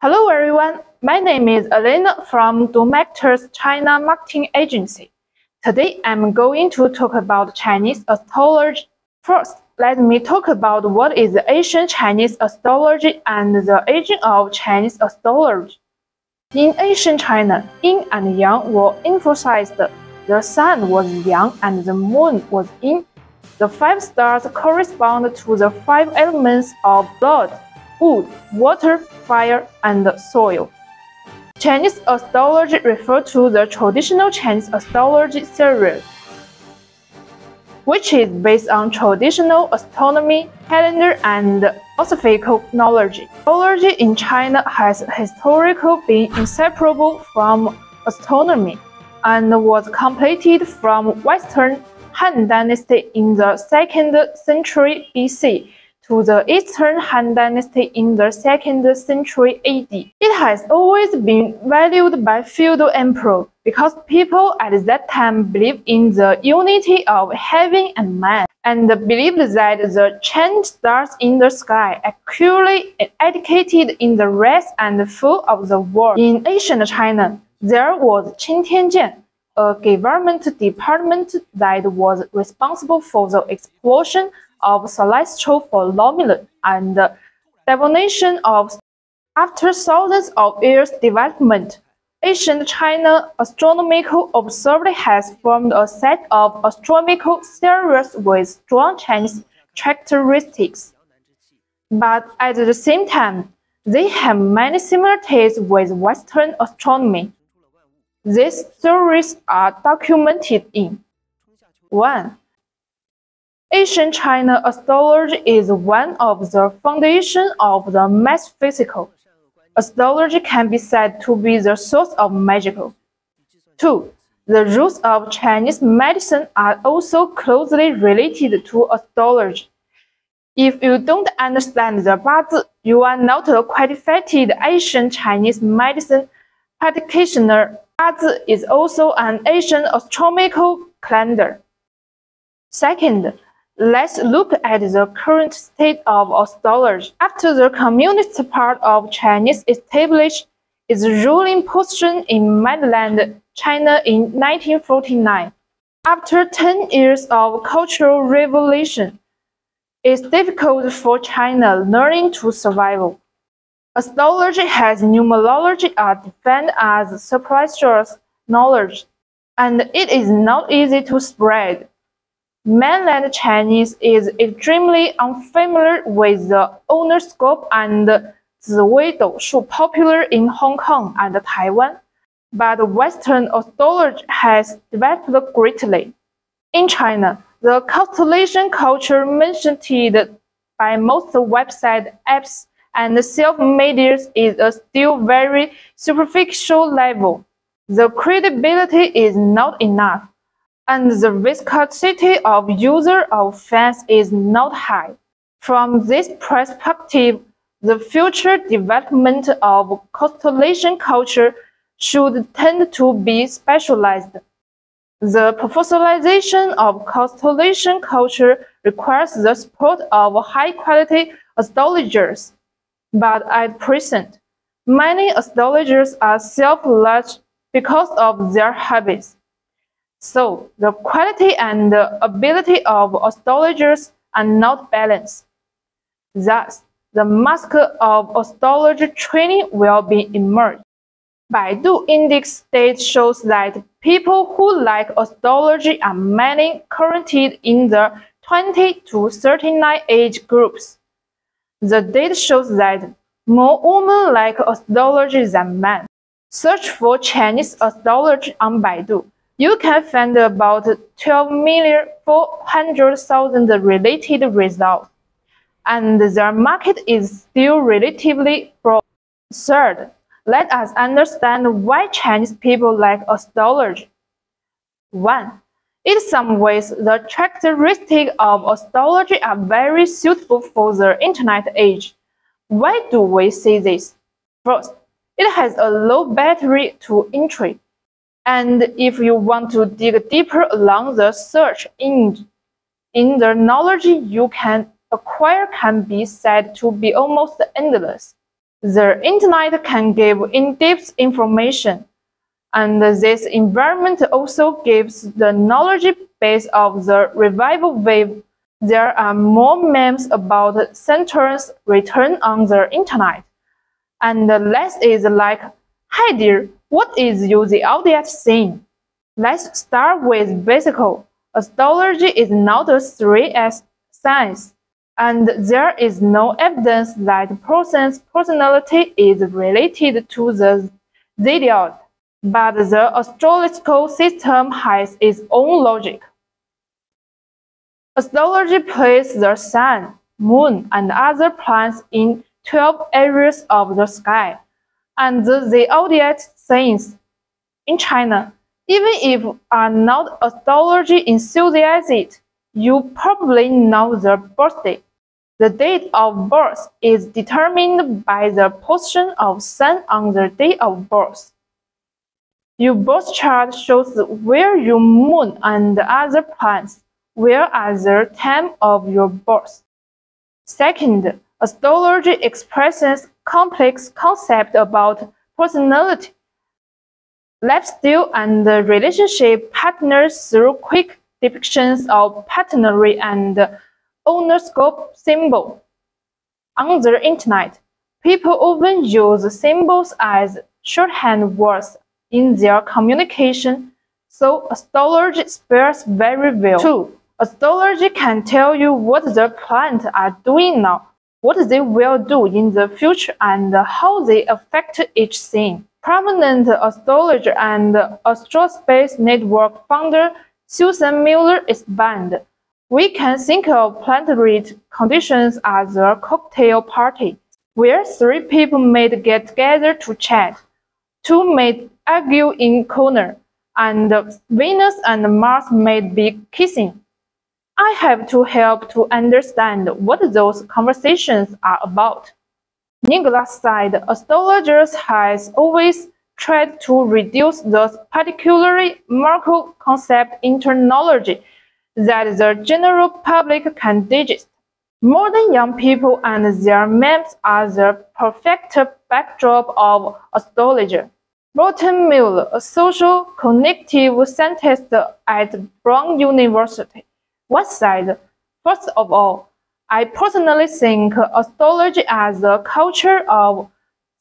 Hello everyone, my name is Elena from Domector's China Marketing Agency. Today I'm going to talk about Chinese astrology. First, let me talk about what is the ancient Chinese astrology and the origin of Chinese astrology. In ancient China, yin and yang were emphasized. The sun was yang and the moon was yin. The 5 stars correspond to the 5 elements of blood, wood, water, fire, and soil. Chinese astrology refers to the traditional Chinese astrology theory, which is based on traditional astronomy, calendar, and philosophical knowledge. Astrology in China has historically been inseparable from astronomy and was completed from Western Han Dynasty in the 2nd century BC to the Eastern Han Dynasty in the 2nd century AD. It has always been valued by feudal emperors because people at that time believed in the unity of heaven and man, and believed that the Chinese stars in the sky accurately indicated in the rest and fall of the world. In ancient China, there was Qingtianjian, a government department that was responsible for the explosion of celestial phenomena and divination of stars. After thousands of years' development, ancient China astronomical observatory has formed a set of astronomical theories with strong Chinese characteristics. But at the same time, they have many similarities with Western astronomy. These theories are documented in 1. Ancient China astrology is one of the foundations of the metaphysical. Astrology can be said to be the source of magic. 2. The roots of Chinese medicine are also closely related to astrology. If you don't understand the Bazi, you are not a qualified ancient Chinese medicine practitioner. Bazi is also an ancient astronomical calendar. Second, let's look at the current state of astrology. After the communist part of Chinese established its ruling position in mainland China in 1949, after 10 years of cultural revolution, it's difficult for China learning to survive. Astrology has numerology are defined as superstitious knowledge, and it is not easy to spread. Mainland Chinese is extremely unfamiliar with the horoscope and Ziwei Doushu popular in Hong Kong and Taiwan, but Western astrology has developed greatly. In China, the Constellation Culture mentioned by most website apps and self-media is still very superficial level. The credibility is not enough, and the viscosity of user of fans is not high. From this perspective, the future development of constellation culture should tend to be specialized. The professionalization of constellation culture requires the support of high-quality astrologers. But at present, many astrologers are self-taught because of their habits. So, the quality and the ability of astrologers are not balanced. Thus, the mask of astrology training will be emerged. Baidu Index data shows that people who like astrology are mainly currently in the 20 to 39 age groups. The data shows that more women like astrology than men. Search for Chinese astrology on Baidu. You can find about 12,400,000 related results, and their market is still relatively broad. Third, let us understand why Chinese people like astrology. 1. In some ways, the characteristics of astrology are very suitable for the internet age. Why do we say this? First, it has a low barrier to entry. And if you want to dig deeper along the search engine, the knowledge you can acquire can be said to be almost endless. The internet can give in-depth information, and this environment also gives the knowledge base of the revival wave. There are more memes about Saturn's return on the internet, and less is like, "Hi dear, what is your zodiac sign?" Let's start with basic. Astrology is not a serious science, and there is no evidence that a person's personality is related to the zodiac. But the astrological system has its own logic. Astrology places the sun, moon, and other planets in 12 areas of the sky, and the zodiac signs. In China, even if you are not astrology enthusiast, you probably know the birthday. The date of birth is determined by the position of sun on the day of birth. Your birth chart shows where your moon and other planets were at the time of your birth. Second, astrology expresses complex concepts about personality, lifestyle, and relationship patterns through quick depictions of paternary and ownership symbols. On the internet, people often use symbols as shorthand words in their communication, so astrology spares very well. 2. Astrology can tell you what the planets are doing now, what they will do in the future, and how they affect each sign. Prominent astrologer and Astrospace Network founder Susan Miller explained, "We can think of planetary conditions as a cocktail party, where 3 people may get together to chat, 2 may argue in a corner, and Venus and Mars may be kissing. I have to help to understand what those conversations are about." Nicholas said, "Astrologers has always tried to reduce those particularly macro concepts into knowledge that the general public can digest. Modern young people and their memes are the perfect backdrop of astrology." Burton Miller, a social cognitive scientist at Brown University, once said, "First of all, I personally think astrology as a culture of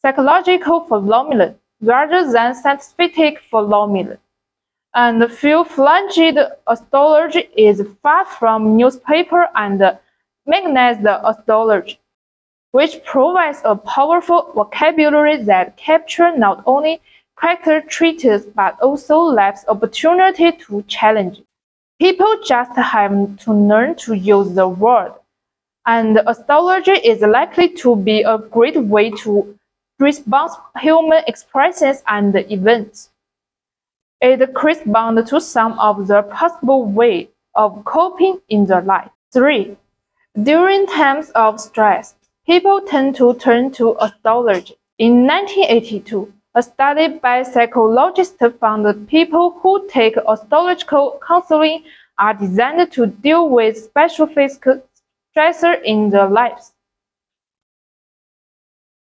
psychological phenomena rather than scientific phenomena, and full-fledged astrology is far from newspaper and magazine astrology, which provides a powerful vocabulary that captures not only character traits but also lacks opportunity to challenge. People just have to learn to use the word, and astrology is likely to be a great way to respond to human experiences and events. It corresponds to some of the possible ways of coping in their life. 3. During times of stress, people tend to turn to astrology. In 1982, a study by psychologists found that people who take astrological counseling are designed to deal with specific stressors in their lives,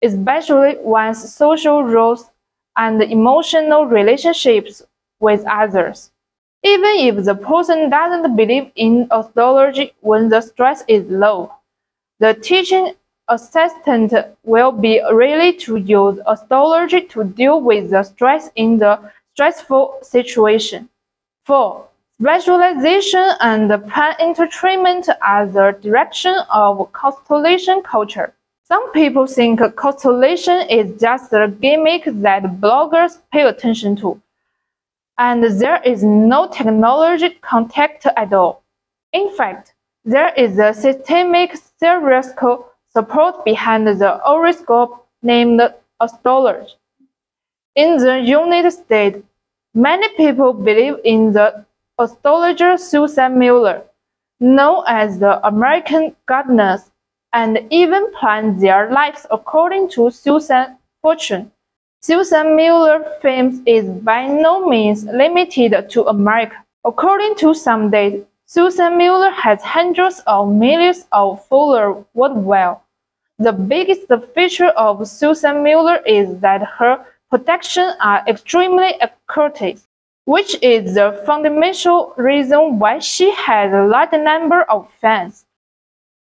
especially one's social roles and emotional relationships with others. Even if the person doesn't believe in astrology when the stress is low, the teaching assistant will be ready to use astrology to deal with the stress in the stressful situation. 4. Specialization and plan entertainment are the direction of Constellation Culture. Some people think Constellation is just a gimmick that bloggers pay attention to, and there is no technology contact at all. In fact, there is a systemic theoretical support behind the horoscope named astrology. In the United States, many people believe in the astrologer Susan Miller, known as the American Goddess, and even plan their lives according to Susan's fortune. Susan Miller's fame is by no means limited to America. According to some data, Susan Miller has hundreds of millions of followers worldwide. The biggest feature of Susan Miller is that her productions are extremely accurate, which is the fundamental reason why she has a large number of fans.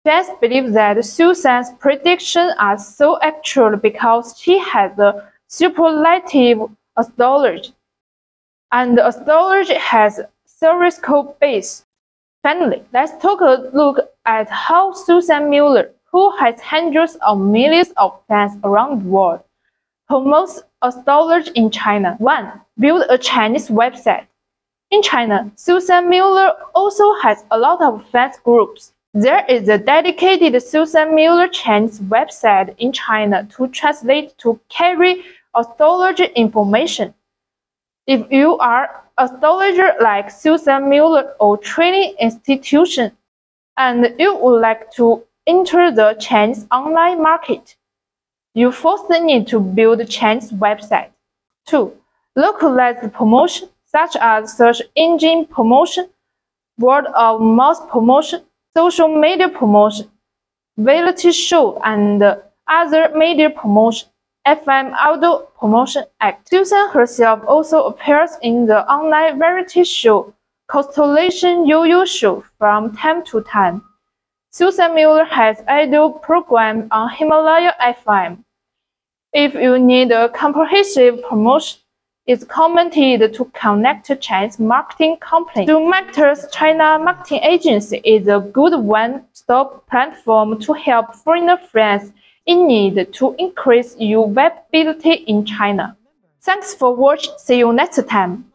Fans believe that Susan's predictions are so accurate because she has a superlative astrology, and astrology has theoretical base. Finally, let's take a look at how Susan Miller, who has hundreds of millions of fans around the world, promotes astrology in China. 1. Build a Chinese website. In China, Susan Miller also has a lot of fans groups. There is a dedicated Susan Miller Chinese website in China to translate to carry astrology information. If you are an astrologer like Susan Miller or training institution, and you would like to enter the Chinese online market, you first need to build a Chinese website. 2. Localized promotion, such as search engine promotion, word of mouth promotion, social media promotion, variety show, and other media promotion, FM audio promotion act. Susan herself also appears in the online variety show Constellation Show from time to time. Susan Miller has audio program on Himalaya FM. If you need a comprehensive promotion, it's commented to connect Chinese marketing company. Matters China Marketing Agency is a good one-stop platform to help foreign friends in need to increase your visibility in China. Thanks for watching. See you next time.